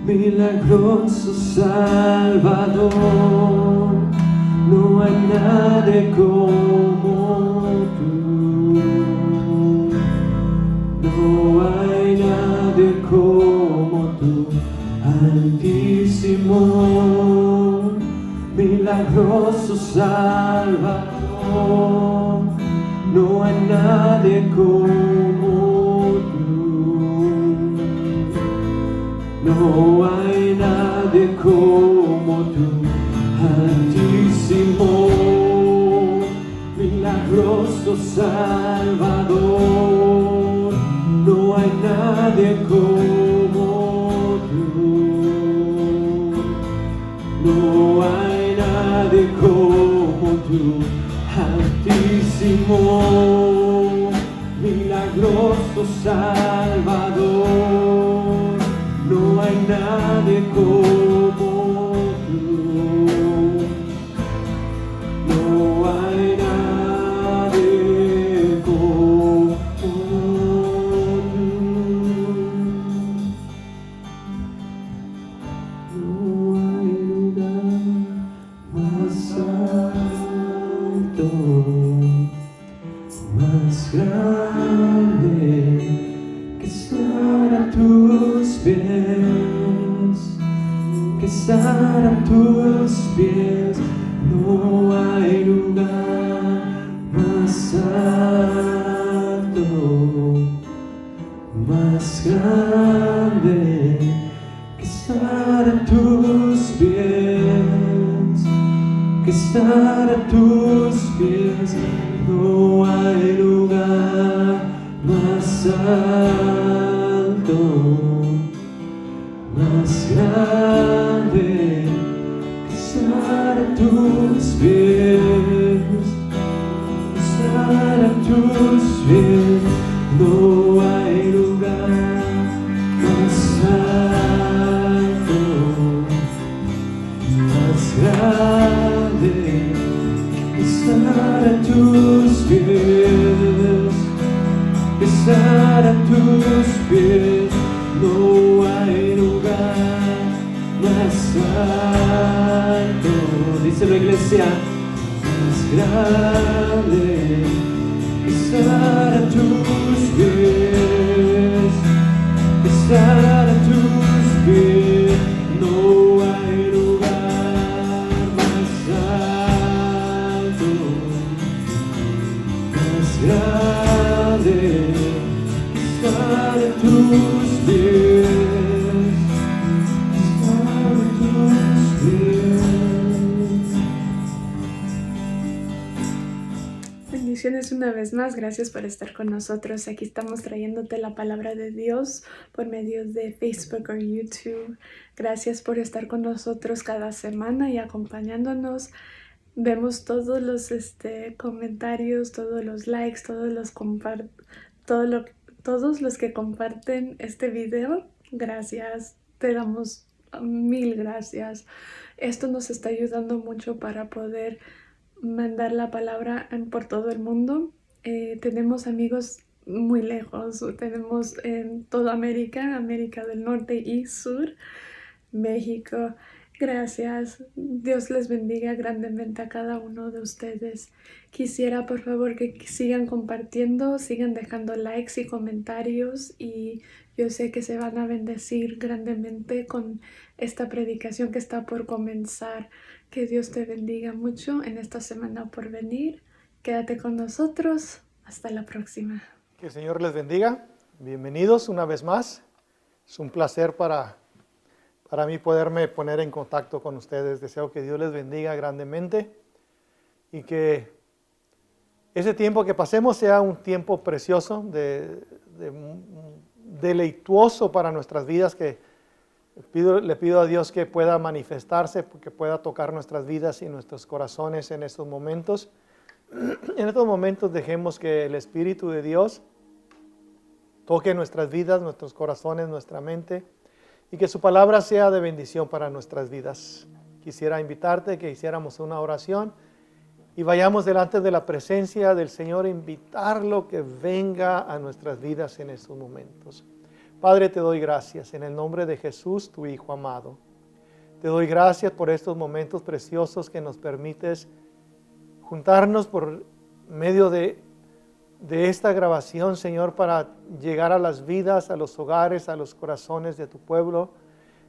Milagroso Salvador, no hay nadie como tú, no hay nadie como tú, Altísimo. Milagroso Salvador, no hay nadie como tú, no hay nadie como tú, Altísimo. Milagroso Salvador, no hay nadie como tú, no hay nadie como tú, Altísimo. Milagroso Salvador, no hay nadie como tú, no hay nadie como tú. No hay lugar más alto, más grande que estar a tus pies, que estar a tus pies. No hay lugar más alto, más grande que estar a tus pies, que estar a tus pies. No hay lugar más alto, más grande que estar a tus pies, que estar a tus pies. No hay lugar más alto, más grande que estar a tus pies, que estar a tus pies. No hay lugar más alto, dice la iglesia, más grande que estar a tus pies, que estar a tus pies. No hay lugar más alto, más grande que estar a tus pies, estar a tus pies. Bendiciones una vez más, gracias por estar con nosotros. Aquí estamos trayéndote la palabra de Dios por medio de Facebook o YouTube. Gracias por estar con nosotros cada semana y acompañándonos. Vemos todos los comentarios, todos los likes, todos los que comparten este video. Gracias, te damos mil gracias. Esto nos está ayudando mucho para poder mandar la palabra por todo el mundo. Tenemos amigos muy lejos, tenemos en toda América, América del Norte y Sur, México. Gracias, Dios les bendiga grandemente a cada uno de ustedes. Quisiera por favor que sigan compartiendo, sigan dejando likes y comentarios, y yo sé que se van a bendecir grandemente con esta predicación que está por comenzar. Que Dios te bendiga mucho en esta semana por venir. Quédate con nosotros. Hasta la próxima. Que el Señor les bendiga. Bienvenidos una vez más. Es un placer para mí poderme poner en contacto con ustedes. Deseo que Dios les bendiga grandemente y que ese tiempo que pasemos sea un tiempo precioso, deleituoso para nuestras vidas, que le pido a Dios que pueda manifestarse, que pueda tocar nuestras vidas y nuestros corazones en estos momentos. En estos momentos dejemos que el Espíritu de Dios toque nuestras vidas, nuestros corazones, nuestra mente, y que su palabra sea de bendición para nuestras vidas. Quisiera invitarte que hiciéramos una oración y vayamos delante de la presencia del Señor, invitarlo que venga a nuestras vidas en estos momentos. Padre, te doy gracias en el nombre de Jesús, tu Hijo amado. Te doy gracias por estos momentos preciosos que nos permites juntarnos por medio de esta grabación, Señor, para llegar a las vidas, a los hogares, a los corazones de tu pueblo,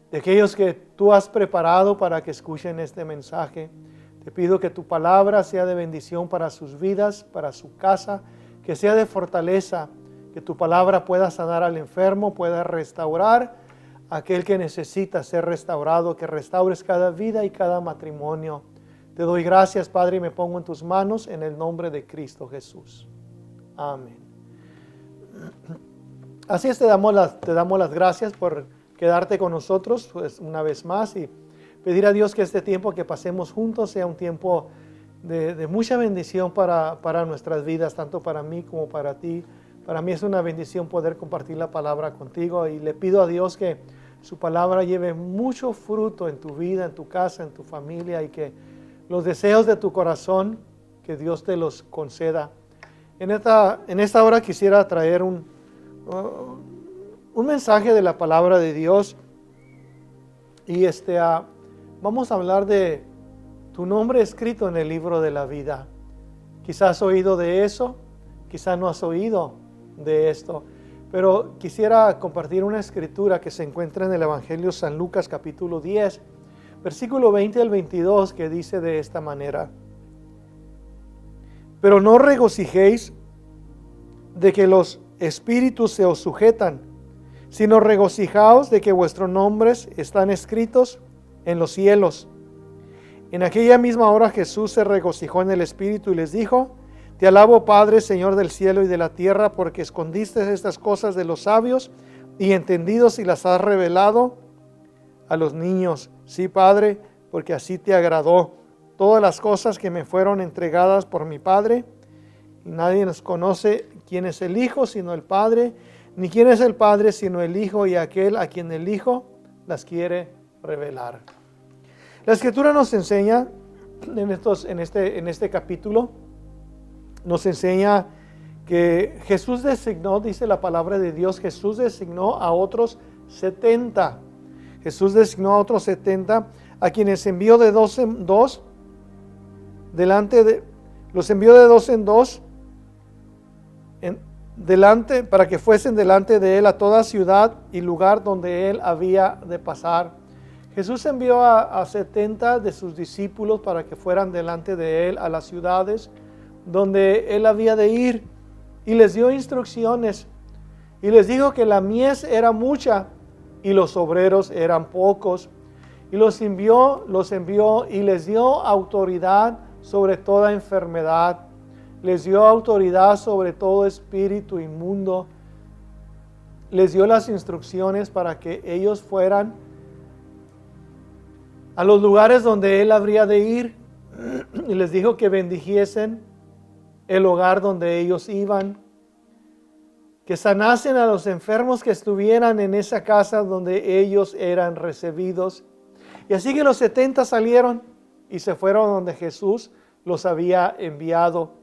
de aquellos que tú has preparado para que escuchen este mensaje. Te pido que tu palabra sea de bendición para sus vidas, para su casa, que sea de fortaleza, que tu palabra pueda sanar al enfermo, pueda restaurar a aquel que necesita ser restaurado, que restaures cada vida y cada matrimonio. Te doy gracias, Padre, y me pongo en tus manos en el nombre de Cristo Jesús. Amén. Así es, te damos las gracias por quedarte con nosotros pues, una vez más y pedir a Dios que este tiempo que pasemos juntos sea un tiempo de mucha bendición para nuestras vidas, tanto para mí como para ti. Para mí es una bendición poder compartir la palabra contigo y le pido a Dios que su palabra lleve mucho fruto en tu vida, en tu casa, en tu familia y que los deseos de tu corazón, que Dios te los conceda. En esta hora quisiera traer un mensaje de la palabra de Dios y vamos a hablar de tu nombre escrito en el libro de la vida. Quizás has oído de eso, quizás no has oído de esto, pero quisiera compartir una escritura que se encuentra en el Evangelio San Lucas capítulo 10, versículo 20 al 22, que dice de esta manera: pero no regocijéis de que los espíritus se os sujetan, sino regocijaos de que vuestros nombres están escritos en los cielos. En aquella misma hora Jesús se regocijó en el Espíritu y les dijo: te alabo, Padre, Señor del cielo y de la tierra, porque escondiste estas cosas de los sabios y entendidos y las has revelado a los niños. Sí, Padre, porque así te agradó. Todas las cosas que me fueron entregadas por mi Padre, y nadie nos conoce quién es el Hijo sino el Padre, ni quién es el Padre sino el Hijo y aquel a quien el Hijo las quiere revelar. La Escritura nos enseña en este capítulo, nos enseña que Jesús designó, dice la palabra de Dios, Jesús designó a otros 70. Jesús designó a otros 70, a quienes envió de dos en dos, los envió de dos en dos, para que fuesen delante de él a toda ciudad y lugar donde él había de pasar. Jesús envió a 70 de sus discípulos para que fueran delante de él a las ciudades donde él había de ir, y les dio instrucciones y les dijo que la mies era mucha y los obreros eran pocos, y los envió y les dio autoridad sobre toda enfermedad, les dio autoridad sobre todo espíritu inmundo, les dio las instrucciones para que ellos fueran a los lugares donde él habría de ir, y les dijo que bendijesen el hogar donde ellos iban, que sanasen a los enfermos que estuvieran en esa casa donde ellos eran recibidos. Y así que los 70 salieron y se fueron donde Jesús los había enviado.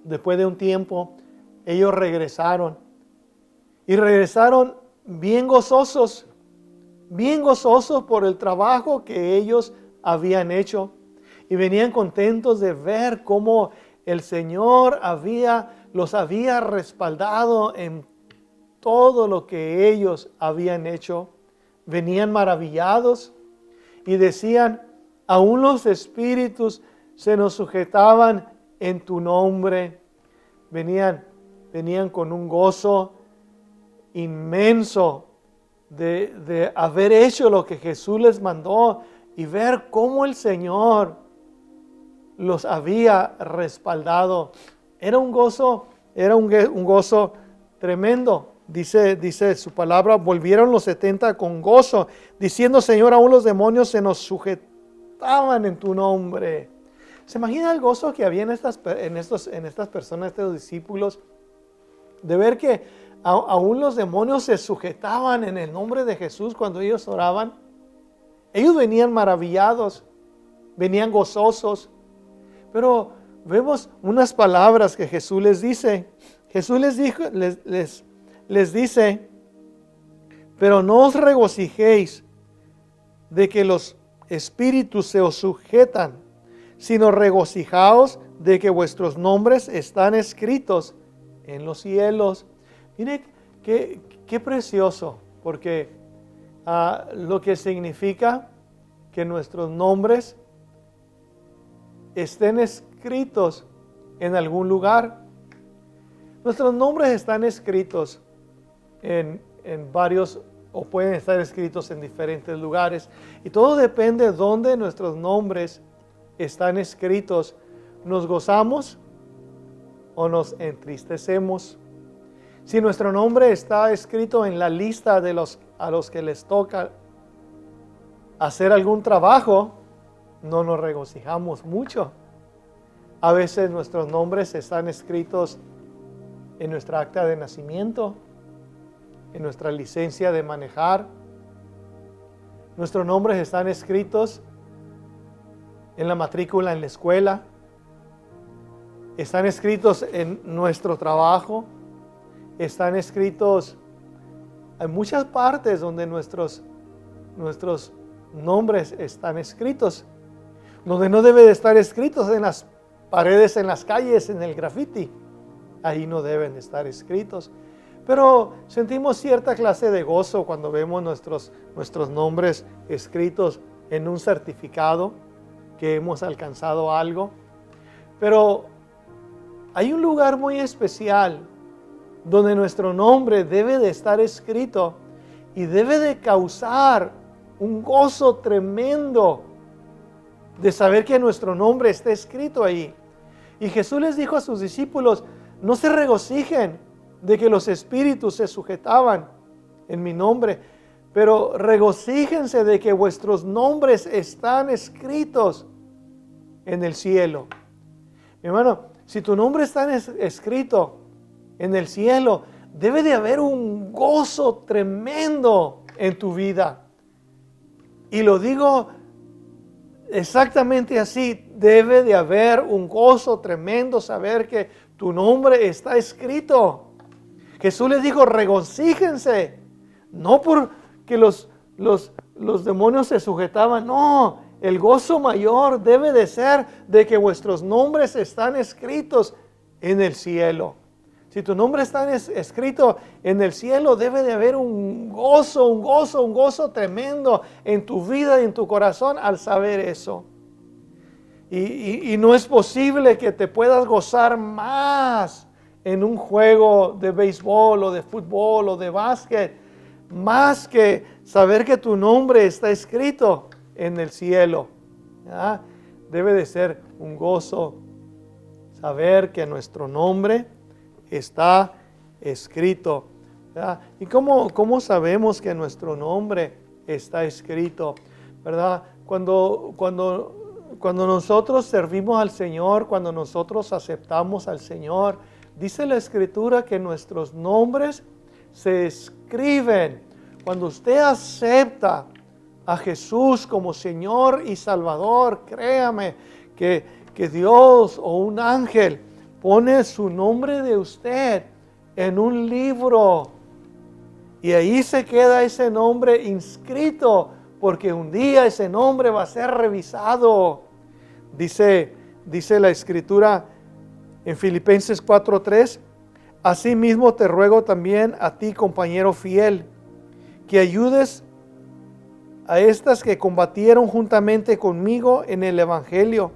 Después de un tiempo, ellos regresaron. Y regresaron bien gozosos por el trabajo que ellos habían hecho. Y venían contentos de ver cómo el Señor los había respaldado en todo lo que ellos habían hecho. Venían maravillados y decían: aún los espíritus se nos sujetaban en tu nombre. Venían con un gozo inmenso de haber hecho lo que Jesús les mandó y ver cómo el Señor los había respaldado. Era un gozo tremendo. Dice su palabra: volvieron los 70 con gozo, diciendo: Señor, aún los demonios se nos sujetaban en tu nombre. ¿Se imagina el gozo que había en estas personas, estos discípulos, de ver que aún los demonios se sujetaban en el nombre de Jesús cuando ellos oraban? Ellos venían maravillados, venían gozosos, pero vemos unas palabras que Jesús les dice. Jesús les dice: Pero no os regocijéis de que los espíritus se os sujetan, sino regocijaos de que vuestros nombres están escritos en los cielos. Mire qué precioso, porque lo que significa que nuestros nombres estén escritos en algún lugar. Nuestros nombres están escritos en varios, o pueden estar escritos en diferentes lugares, y todo depende de dónde nuestros nombres están escritos. ¿Nos gozamos o nos entristecemos? Si nuestro nombre está escrito en la lista a los que les toca hacer algún trabajo, no nos regocijamos mucho. A veces nuestros nombres están escritos en nuestra acta de nacimiento, en nuestra licencia de manejar. Nuestros nombres están escritos en la matrícula en la escuela. Están escritos en nuestro trabajo. Están escritos en muchas partes donde nuestros nombres están escritos. Donde no debe de estar escritos, en las paredes, en las calles, en el graffiti. Ahí no deben de estar escritos. Pero sentimos cierta clase de gozo cuando vemos nuestros nombres escritos en un certificado que hemos alcanzado algo. Pero hay un lugar muy especial donde nuestro nombre debe de estar escrito y debe de causar un gozo tremendo de saber que nuestro nombre está escrito ahí. Y Jesús les dijo a sus discípulos: no se regocijen de que los espíritus se sujetaban en mi nombre, pero regocíjense de que vuestros nombres están escritos en el cielo. Mi hermano, si tu nombre está escrito en el cielo, debe de haber un gozo tremendo en tu vida. Y lo digo exactamente así, debe de haber un gozo tremendo saber que tu nombre está escrito. Jesús les dijo: regocíjense, no porque los demonios se sujetaban, no, el gozo mayor debe de ser de que vuestros nombres están escritos en el cielo. Si tu nombre está escrito en el cielo, debe de haber un gozo tremendo en tu vida y en tu corazón al saber eso. Y no es posible que te puedas gozar más en un juego de béisbol o de fútbol o de básquet, más que saber que tu nombre está escrito en el cielo. ¿Ya? Debe de ser un gozo saber que nuestro nombre está escrito. ¿Verdad? ¿Y cómo sabemos que nuestro nombre está escrito? ¿Verdad? Cuando nosotros servimos al Señor, cuando nosotros aceptamos al Señor, dice la Escritura que nuestros nombres se escriben. Cuando usted acepta a Jesús como Señor y Salvador, créame que Dios o un ángel pone su nombre de usted en un libro y ahí se queda ese nombre inscrito, porque un día ese nombre va a ser revisado. Dice la Escritura en Filipenses 4:3: asimismo te ruego también a ti, compañero fiel, que ayudes a estas que combatieron juntamente conmigo en el Evangelio,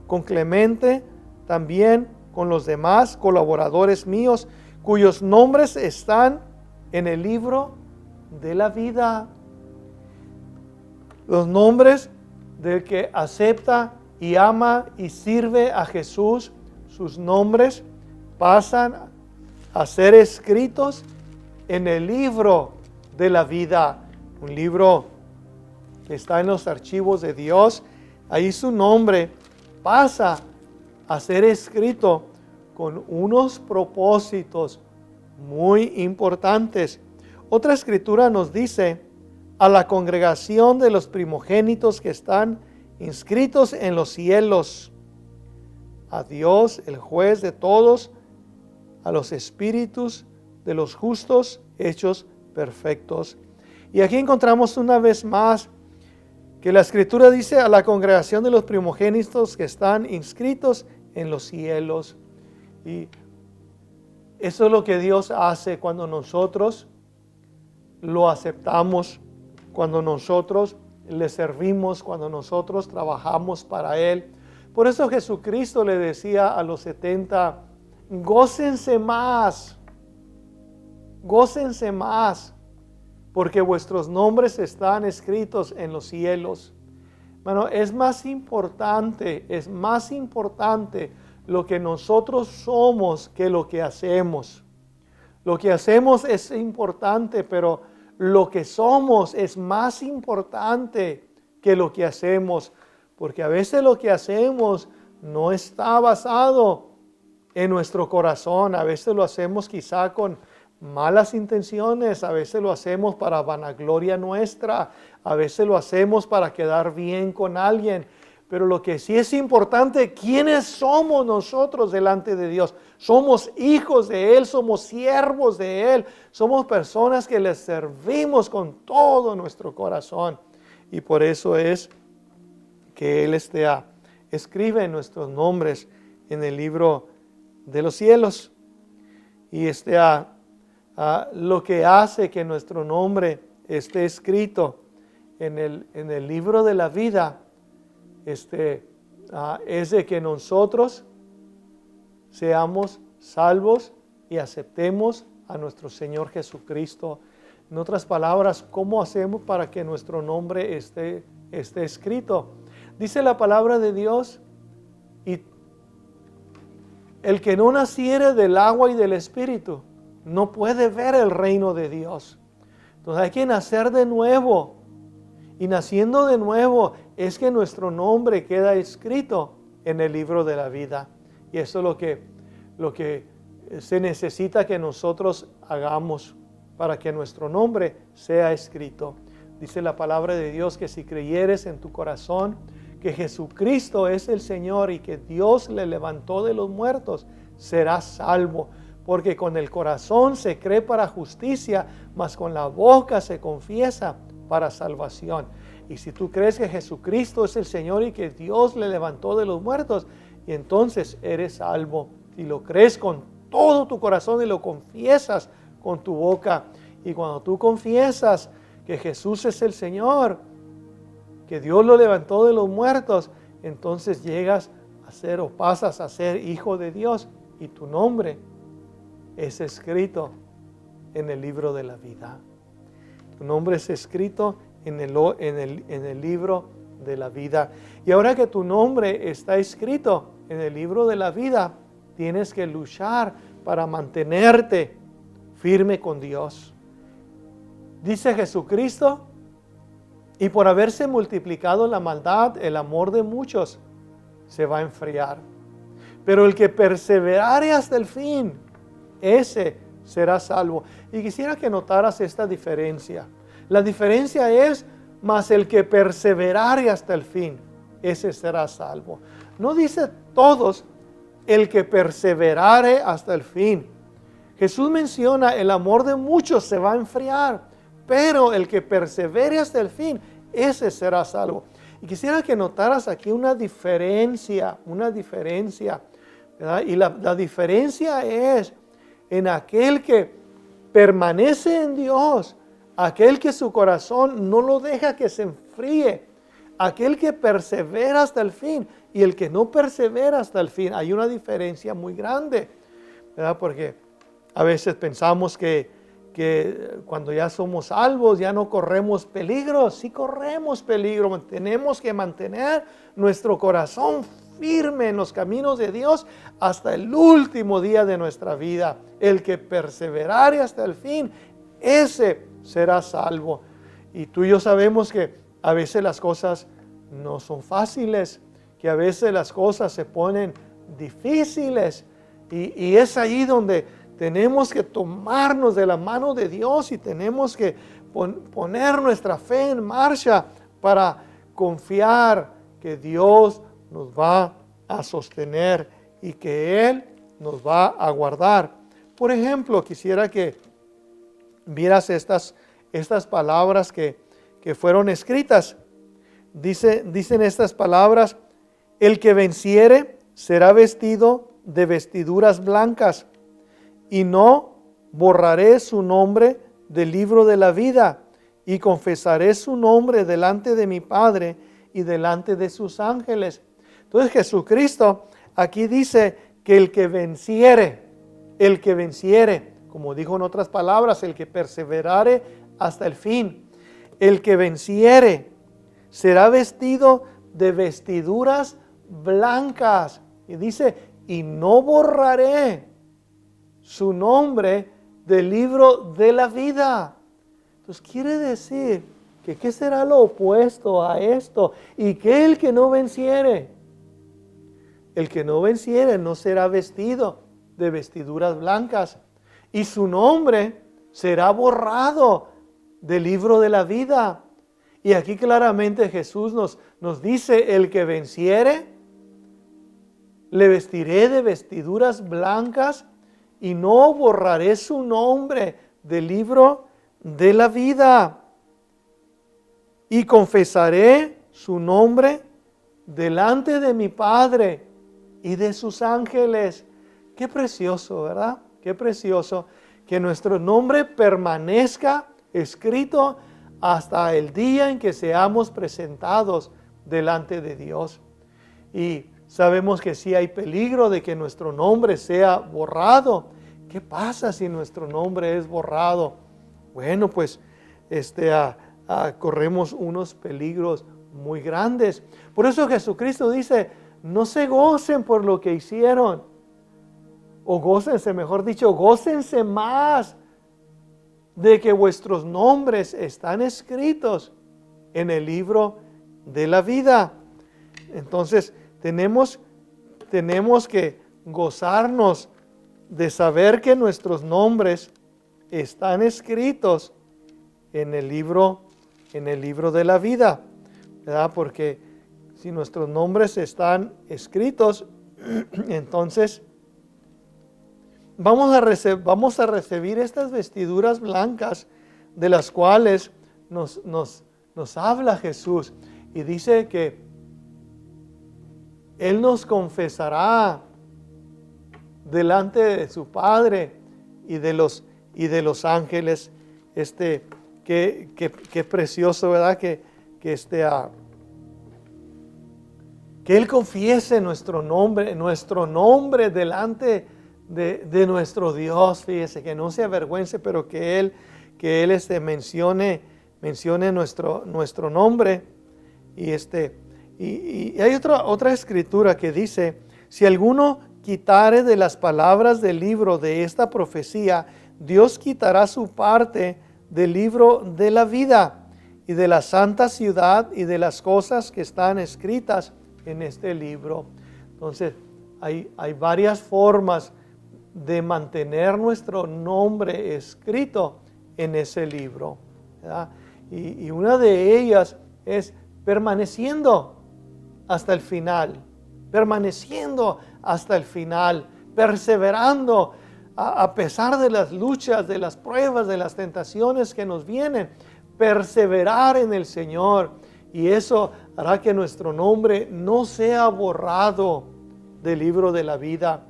con Clemente, también con los demás colaboradores míos, cuyos nombres están en el libro de la vida. Los nombres del que acepta y ama y sirve a Jesús, sus nombres pasan a ser escritos en el libro de la vida. Un libro que está en los archivos de Dios. Ahí su nombre pasa a ser escrito con unos propósitos muy importantes. Otra escritura nos dice: a la congregación de los primogénitos que están inscritos en los cielos, a Dios, el juez de todos, a los espíritus de los justos hechos perfectos. Y aquí encontramos una vez más que la Escritura dice a la congregación de los primogénitos que están inscritos en los cielos. Y eso es lo que Dios hace cuando nosotros lo aceptamos, cuando nosotros le servimos, cuando nosotros trabajamos para Él. Por eso Jesucristo le decía a los 70, gócense más, porque vuestros nombres están escritos en los cielos. Bueno, es más importante lo que nosotros somos que lo que hacemos. Lo que hacemos es importante, pero lo que somos es más importante que lo que hacemos, porque a veces lo que hacemos no está basado en nuestro corazón. A veces lo hacemos quizá con malas intenciones, a veces lo hacemos para vanagloria nuestra, a veces lo hacemos para quedar bien con alguien. Pero lo que sí es importante, ¿quiénes somos nosotros delante de Dios? Somos hijos de Él, somos siervos de Él, somos personas que le servimos con todo nuestro corazón. Y por eso es que Él escribe nuestros nombres en el libro de los cielos. Y lo que hace que nuestro nombre esté escrito en el libro de la vida, es de que nosotros seamos salvos y aceptemos a nuestro Señor Jesucristo. En otras palabras, ¿cómo hacemos para que nuestro nombre esté escrito? Dice la palabra de Dios, y el que no naciere del agua y del Espíritu no puede ver el reino de Dios. Entonces hay que nacer de nuevo. Y naciendo de nuevo es que nuestro nombre queda escrito en el libro de la vida. Y eso es lo que se necesita que nosotros hagamos para que nuestro nombre sea escrito. Dice la palabra de Dios que si creyeres en tu corazón que Jesucristo es el Señor y que Dios le levantó de los muertos, serás salvo. Porque con el corazón se cree para justicia, mas con la boca se confiesa para salvación. Y si tú crees que Jesucristo es el Señor y que Dios le levantó de los muertos, y entonces eres salvo. Y lo crees con todo tu corazón y lo confiesas con tu boca. Y cuando tú confiesas que Jesús es el Señor, que Dios lo levantó de los muertos, entonces llegas a ser o pasas a ser hijo de Dios y tu nombre es escrito en el libro de la vida. Tu nombre es escrito en el libro de la vida. Y ahora que tu nombre está escrito en el libro de la vida, tienes que luchar para mantenerte firme con Dios. Dice Jesucristo, y por haberse multiplicado la maldad, el amor de muchos se va a enfriar. Pero el que perseverare hasta el fin, ese será salvo. Y quisiera que notaras esta diferencia. La diferencia es, mas el que perseverare hasta el fin, ese será salvo. No dice todos, el que perseverare hasta el fin. Jesús menciona, el amor de muchos se va a enfriar, pero el que persevere hasta el fin, ese será salvo. Y quisiera que notaras aquí una diferencia, ¿verdad? Y la diferencia es en aquel que permanece en Dios, aquel que su corazón no lo deja que se enfríe, aquel que persevera hasta el fin y el que no persevera hasta el fin. Hay una diferencia muy grande, ¿verdad? Porque a veces pensamos que cuando ya somos salvos ya no corremos peligro. Sí corremos peligro, tenemos que mantener nuestro corazón firme en los caminos de Dios hasta el último día de nuestra vida. El que perseverare hasta el fin, ese será salvo. Y tú y yo sabemos que a veces las cosas no son fáciles, que a veces las cosas se ponen difíciles, y es ahí donde tenemos que tomarnos de la mano de Dios y tenemos que poner nuestra fe en marcha para confiar que Dios nos va a sostener y que Él nos va a guardar. Por ejemplo, quisiera que vieras estas estas palabras que fueron escritas. Dicen estas palabras: el que venciere será vestido de vestiduras blancas, y no borraré su nombre del libro de la vida, y confesaré su nombre delante de mi Padre y delante de sus ángeles. Entonces Jesucristo aquí dice que el que venciere, como dijo en otras palabras, el que perseverare hasta el fin, el que venciere será vestido de vestiduras blancas. Y dice, y no borraré su nombre del libro de la vida. Entonces quiere decir que ¿qué será lo opuesto a esto? Y que el que no venciere, no será vestido de vestiduras blancas, y su nombre será borrado del libro de la vida. Y aquí claramente Jesús nos dice, el que venciere, le vestiré de vestiduras blancas y no borraré su nombre del libro de la vida. Y confesaré su nombre delante de mi Padre y de sus ángeles. Qué precioso, ¿verdad? Qué precioso que nuestro nombre permanezca escrito hasta el día en que seamos presentados delante de Dios. Y sabemos que sí hay peligro de que nuestro nombre sea borrado. ¿Qué pasa si nuestro nombre es borrado? Bueno, pues corremos unos peligros muy grandes. Por eso Jesucristo dice, no se gocen por lo que hicieron, o gócense, mejor dicho, gócense más de que vuestros nombres están escritos en el libro de la vida. Entonces tenemos que gozarnos de saber que nuestros nombres están escritos en el libro de la vida, ¿verdad? Porque si nuestros nombres están escritos, entonces vamos a recibir estas vestiduras blancas de las cuales nos habla Jesús, y dice que Él nos confesará delante de su Padre y de los ángeles. Qué precioso, ¿verdad? Que Él confiese nuestro nombre delante de nuestro Dios. Fíjese, que no se avergüence, pero que Él mencione nuestro nombre. Y hay otra escritura que dice, si alguno quitare de las palabras del libro de esta profecía, Dios quitará su parte del libro de la vida y de la santa ciudad y de las cosas que están escritas en este libro. Entonces, hay varias formas de mantener nuestro nombre escrito en ese libro, ¿verdad? Y una de ellas es permaneciendo hasta el final, perseverando a pesar de las luchas, de las pruebas, de las tentaciones que nos vienen, perseverar en el Señor, y eso hará que nuestro nombre no sea borrado del libro de la vida.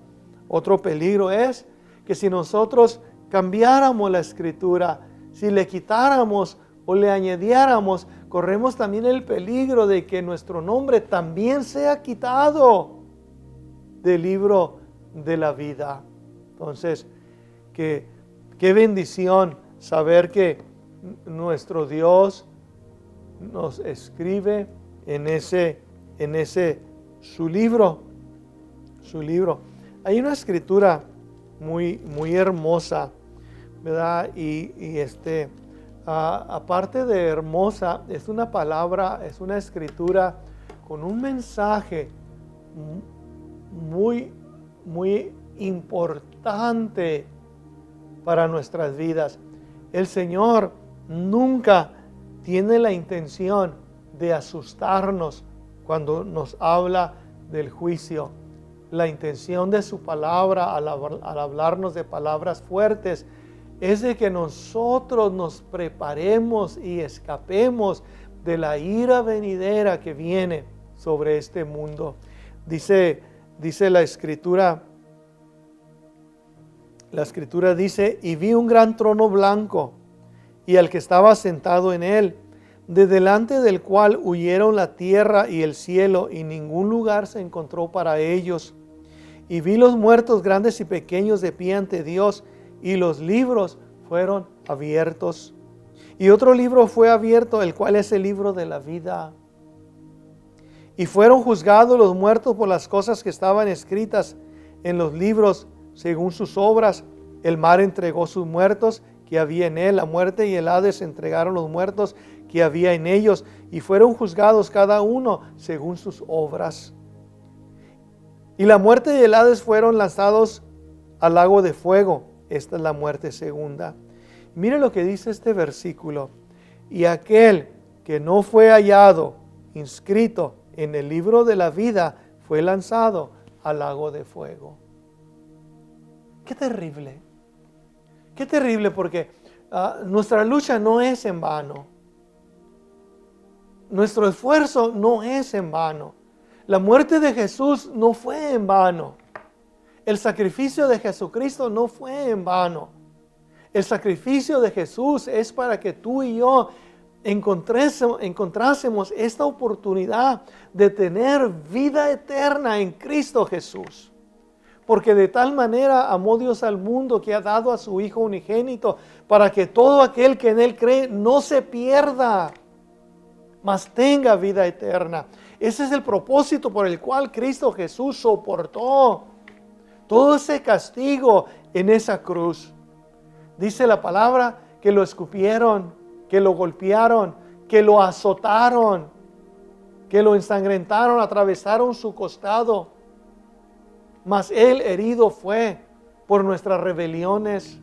Otro peligro es que si nosotros cambiáramos la escritura, si le quitáramos o le añadiéramos, corremos también el peligro de que nuestro nombre también sea quitado del libro de la vida. Entonces, qué bendición saber que nuestro Dios nos escribe en ese su libro. Hay una escritura muy hermosa, ¿verdad? Y aparte de hermosa, es una palabra, es una escritura con un mensaje muy importante para nuestras vidas. El Señor nunca tiene la intención de asustarnos cuando nos habla del juicio. La intención de su palabra al hablarnos de palabras fuertes es de que nosotros nos preparemos y escapemos de la ira venidera que viene sobre este mundo. Dice la Escritura dice, y vi un gran trono blanco y al que estaba sentado en él, de delante del cual huyeron la tierra y el cielo, y ningún lugar se encontró para ellos. Y vi los muertos grandes y pequeños de pie ante Dios, y los libros fueron abiertos. Y otro libro fue abierto, el cual es el libro de la vida. Y fueron juzgados los muertos por las cosas que estaban escritas en los libros, según sus obras. El mar entregó sus muertos que había en él, la muerte y el Hades entregaron los muertos que había en ellos, y fueron juzgados cada uno según sus obras. Y la muerte y el Hades fueron lanzados al lago de fuego. Esta es la muerte segunda. Mire lo que dice este versículo. Y aquel que no fue hallado inscrito en el libro de la vida fue lanzado al lago de fuego. Qué terrible. Qué terrible, porque nuestra lucha no es en vano. Nuestro esfuerzo no es en vano. La muerte de Jesús no fue en vano. El sacrificio de Jesucristo no fue en vano. El sacrificio de Jesús es para que tú y yo encontrásemos esta oportunidad de tener vida eterna en Cristo Jesús. Porque de tal manera amó Dios al mundo que ha dado a su Hijo unigénito, para que todo aquel que en Él cree no se pierda, mas tenga vida eterna. Ese es el propósito por el cual Cristo Jesús soportó todo ese castigo en esa cruz. Dice la palabra que lo escupieron, que lo golpearon, que lo azotaron, que lo ensangrentaron, atravesaron su costado. Mas Él herido fue por nuestras rebeliones,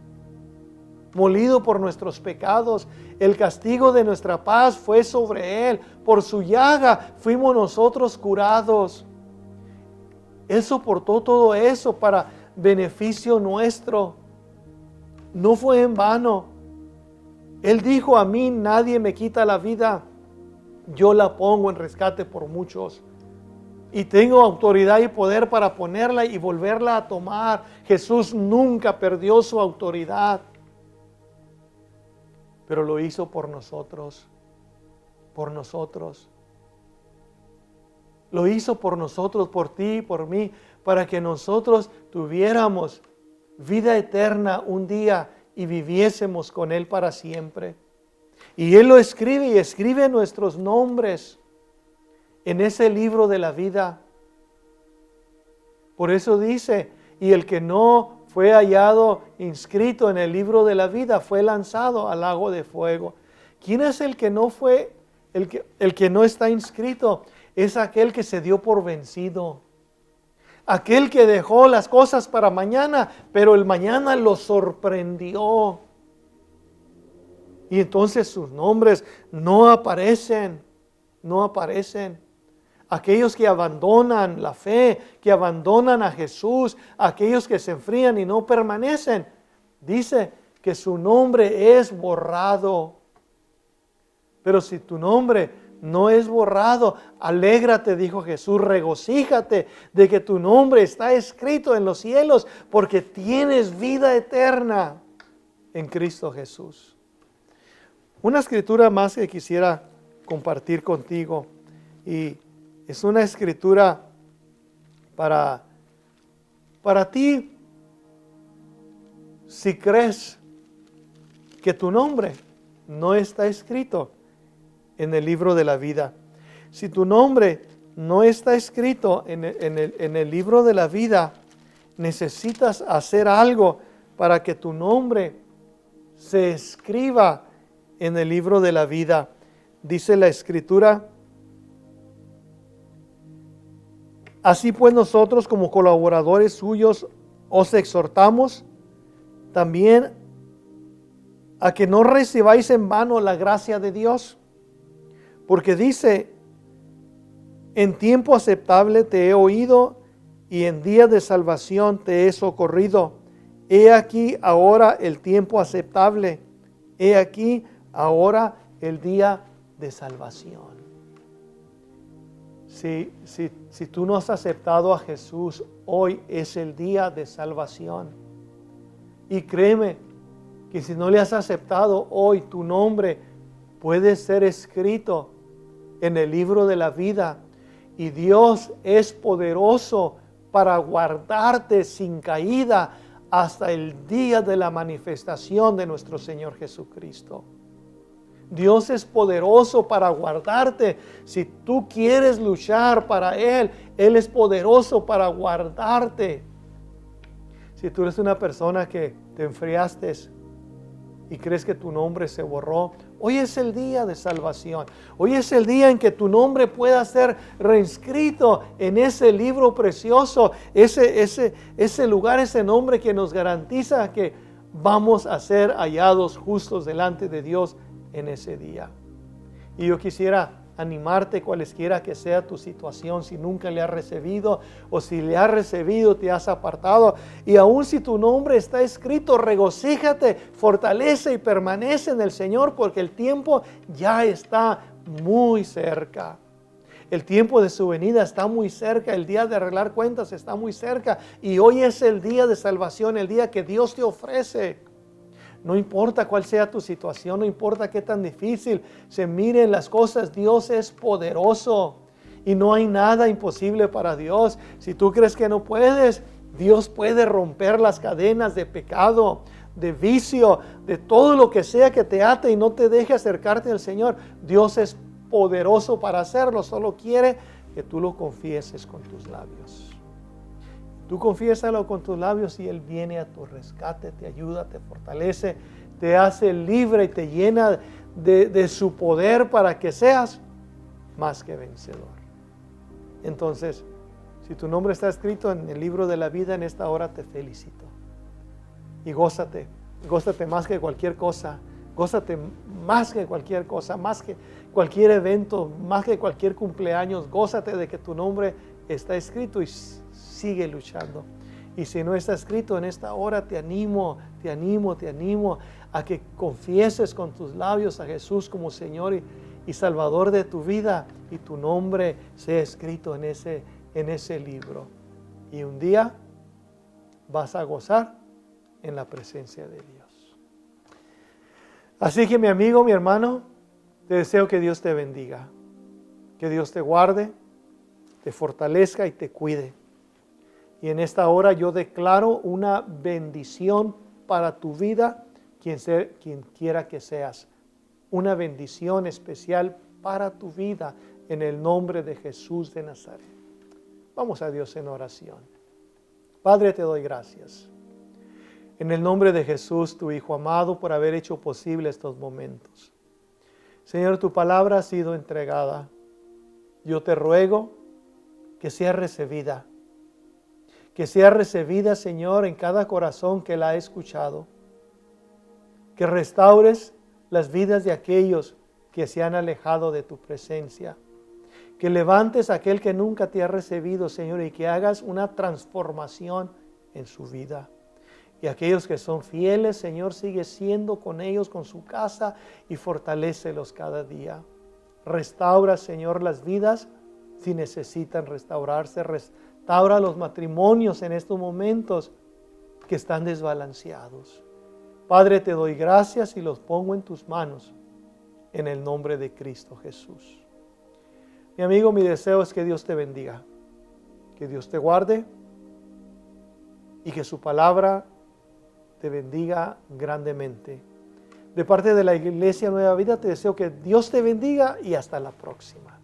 molido por nuestros pecados. El castigo de nuestra paz fue sobre Él. Por su llaga fuimos nosotros curados. Él soportó todo eso para beneficio nuestro. No fue en vano. Él dijo: a mí nadie me quita la vida, yo la pongo en rescate por muchos. Y tengo autoridad y poder para ponerla y volverla a tomar. Jesús nunca perdió su autoridad. Pero lo hizo por nosotros. Por nosotros. Lo hizo por nosotros, por ti y por mí, para que nosotros tuviéramos vida eterna un día y viviésemos con Él para siempre. Y Él lo escribe y escribe nuestros nombres en ese libro de la vida. Por eso dice: y el que no fue hallado inscrito en el libro de la vida fue lanzado al lago de fuego. ¿Quién es el que no fue, el que no está inscrito? Es aquel que se dio por vencido. Aquel que dejó las cosas para mañana, pero el mañana lo sorprendió. Y entonces sus nombres no aparecen. No aparecen. Aquellos que abandonan la fe, que abandonan a Jesús, aquellos que se enfrían y no permanecen, dice que su nombre es borrado. Pero si tu nombre no es borrado, alégrate, dijo Jesús, regocíjate de que tu nombre está escrito en los cielos, porque tienes vida eterna en Cristo Jesús. Una escritura más que quisiera compartir contigo, y es una escritura para ti, si crees que tu nombre no está escrito en el libro de la vida. Si tu nombre no está escrito en el libro de la vida, necesitas hacer algo para que tu nombre se escriba en el libro de la vida. Dice la Escritura: así pues nosotros, como colaboradores suyos, os exhortamos también a que no recibáis en vano la gracia de Dios. Porque dice: en tiempo aceptable te he oído y en día de salvación te he socorrido. He aquí ahora el tiempo aceptable. He aquí ahora el día de salvación. Si tú no has aceptado a Jesús, hoy es el día de salvación. Y créeme que si no le has aceptado hoy, tu nombre puede ser escrito en el libro de la vida. Y Dios es poderoso para guardarte sin caída hasta el día de la manifestación de nuestro Señor Jesucristo. Dios es poderoso para guardarte. Si tú quieres luchar para Él, Él es poderoso para guardarte. Si tú eres una persona que te enfriaste y crees que tu nombre se borró, hoy es el día de salvación. Hoy es el día en que tu nombre pueda ser reinscrito en ese libro precioso, ese lugar, ese nombre que nos garantiza que vamos a ser hallados justos delante de Dios en ese día. Y yo quisiera animarte cualesquiera que sea tu situación, si nunca le has recibido o si le has recibido te has apartado, y aun si tu nombre está escrito, regocíjate, fortalece y permanece en el Señor, porque el tiempo ya está muy cerca. El tiempo de su venida está muy cerca, el día de arreglar cuentas está muy cerca, y hoy es el día de salvación, el día que Dios te ofrece. No importa cuál sea tu situación, no importa qué tan difícil se miren las cosas, Dios es poderoso y no hay nada imposible para Dios. Si tú crees que no puedes, Dios puede romper las cadenas de pecado, de vicio, de todo lo que sea que te ate y no te deje acercarte al Señor. Dios es poderoso para hacerlo, solo quiere que tú lo confieses con tus labios. Tú confiésalo con tus labios y Él viene a tu rescate, te ayuda, te fortalece, te hace libre y te llena de su poder para que seas más que vencedor. Entonces, si tu nombre está escrito en el libro de la vida, en esta hora te felicito. Y gózate más que cualquier cosa, gózate más que cualquier cosa, más que cualquier evento, más que cualquier cumpleaños, gózate de que tu nombre está escrito y sigue luchando. Y si no está escrito en esta hora, te animo a que confieses con tus labios a Jesús como Señor y Salvador de tu vida, y tu nombre sea escrito en ese libro. Y un día vas a gozar en la presencia de Dios. Así que mi amigo, mi hermano, te deseo que Dios te bendiga, que Dios te guarde, te fortalezca y te cuide. Y en esta hora yo declaro una bendición para tu vida, quien quiera que seas. Una bendición especial para tu vida en el nombre de Jesús de Nazaret. Vamos a Dios en oración. Padre, te doy gracias. En el nombre de Jesús, tu Hijo amado, por haber hecho posible estos momentos. Señor, tu palabra ha sido entregada. Yo te ruego que sea recibida. Que sea recibida, Señor, en cada corazón que la ha escuchado. Que restaures las vidas de aquellos que se han alejado de tu presencia. Que levantes a aquel que nunca te ha recibido, Señor, y que hagas una transformación en su vida. Y aquellos que son fieles, Señor, sigue siendo con ellos, con su casa, y fortalécelos cada día. Restaura, Señor, las vidas si necesitan restaurarse. Restaura los matrimonios en estos momentos que están desbalanceados. Padre, te doy gracias y los pongo en tus manos en el nombre de Cristo Jesús. Mi amigo, mi deseo es que Dios te bendiga, que Dios te guarde y que su palabra te bendiga grandemente. De parte de la Iglesia Nueva Vida te deseo que Dios te bendiga y hasta la próxima.